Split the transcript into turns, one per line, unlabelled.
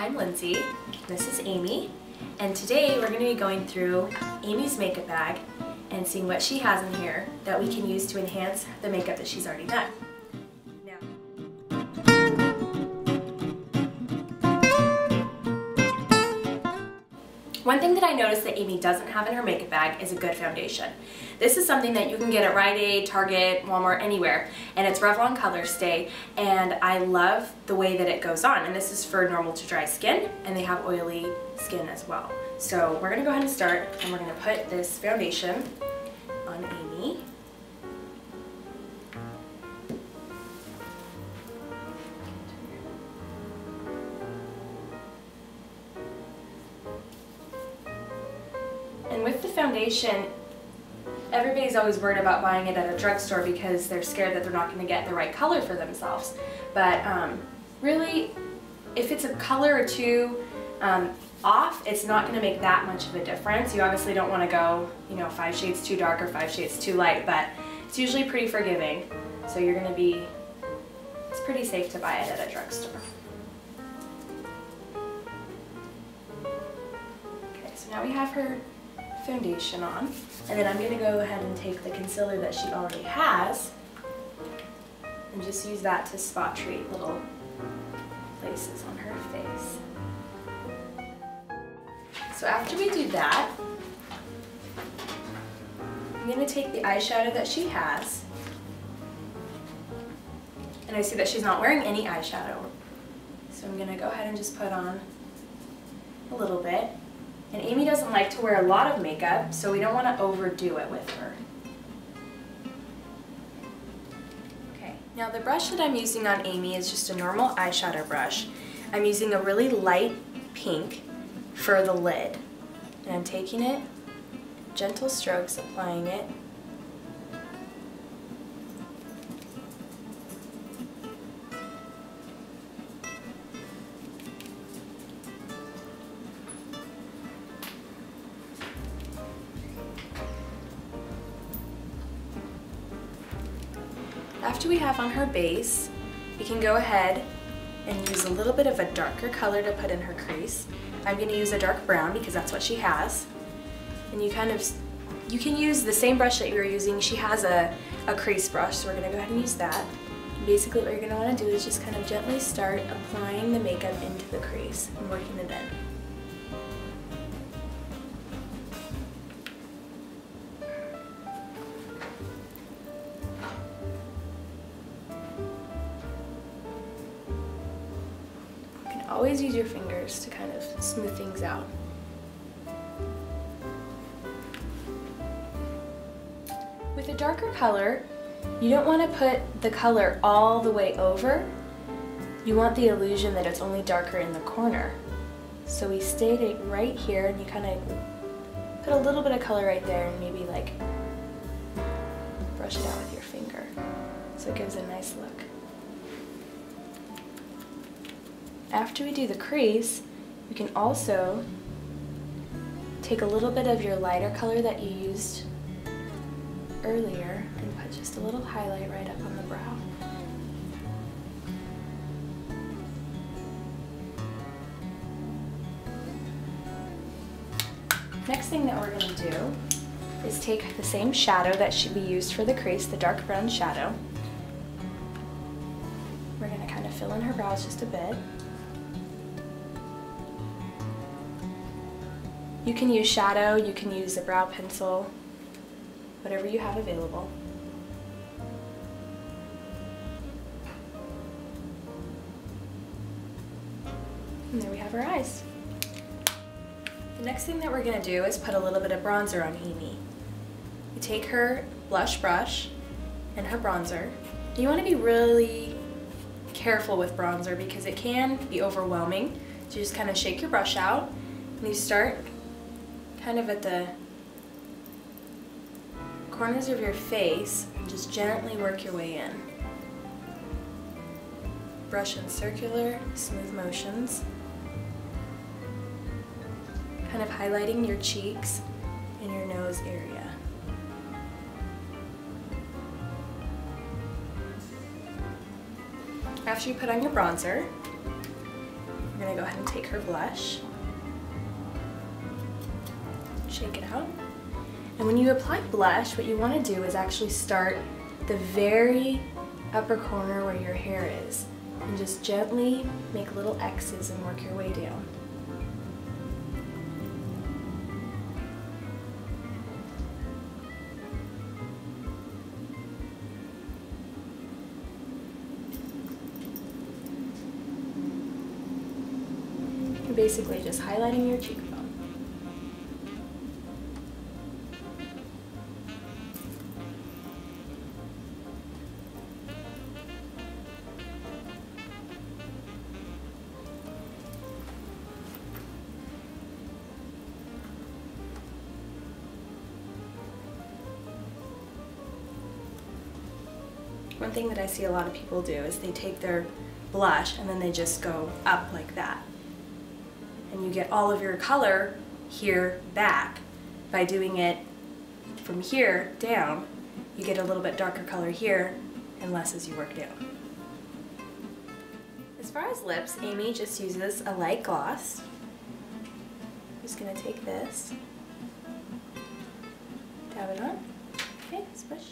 I'm Lindsay, this is Amy, and today we're going to be going through Amy's makeup bag and seeing what she has in here that we can use to enhance the makeup that she's already done. One thing that I noticed that Amy doesn't have in her makeup bag is a good foundation. This is something that you can get at Rite Aid, Target, Walmart, anywhere, and it's Revlon Color Stay, and I love the way that it goes on. And this is for normal to dry skin, and they have oily skin as well. So we're gonna go ahead and start, and we're gonna put this foundation on Amy. And with the foundation, everybody's always worried about buying it at a drugstore because they're scared that they're not going to get the right color for themselves. But really, if it's a color or two off, it's not going to make that much of a difference. You obviously don't want to go, 5 shades too dark or 5 shades too light, but it's usually pretty forgiving. So you're going to be, it's pretty safe to buy it at a drugstore. Okay, so now we have her foundation on, and then I'm going to go ahead and take the concealer that she already has and just use that to spot treat little places on her face. So after we do that, I'm going to take the eyeshadow that she has, and I see that she's not wearing any eyeshadow, so I'm going to go ahead and just put on a little bit. And Amy doesn't like to wear a lot of makeup, so we don't want to overdo it with her. Okay, now the brush that I'm using on Amy is just a normal eyeshadow brush. I'm using a really light pink for the lid. And I'm taking it, gentle strokes, applying it. After we have on her base, we can go ahead and use a little bit of a darker color to put in her crease. I'm going to use a dark brown because that's what she has. And you can use the same brush that you were using. She has a crease brush, so we're going to go ahead and use that. And basically what you're going to want to do is just kind of gently start applying the makeup into the crease and working it in. Always use your fingers to kind of smooth things out. With a darker color, you don't want to put the color all the way over. You want the illusion that it's only darker in the corner. So we stayed it right here, and you kind of put a little bit of color right there and maybe like brush it out with your finger so it gives a nice look. After we do the crease, you can also take a little bit of your lighter color that you used earlier and put just a little highlight right up on the brow. Next thing that we're going to do is take the same shadow that we used for the crease, the dark brown shadow. We're going to kind of fill in her brows just a bit. You can use shadow, you can use a brow pencil, whatever you have available. And there we have our eyes. The next thing that we're going to do is put a little bit of bronzer on Amy. You take her blush brush and her bronzer. You want to be really careful with bronzer because it can be overwhelming. So you just kind of shake your brush out and you start kind of at the corners of your face and just gently work your way in. Brush in circular, smooth motions. Kind of highlighting your cheeks and your nose area. After you put on your bronzer, We're gonna go ahead and take her blush, shake it out. And when you apply blush, what you want to do is actually start the very upper corner where your hair is and just gently make little X's and work your way down. You're basically just highlighting your cheekbone. One thing that I see a lot of people do is they take their blush and then they just go up like that. And you get all of your color here back. By doing it from here down, you get a little bit darker color here and less as you work down. As far as lips, Amy just uses a light gloss. I'm just going to take this, dab it on, okay, swish.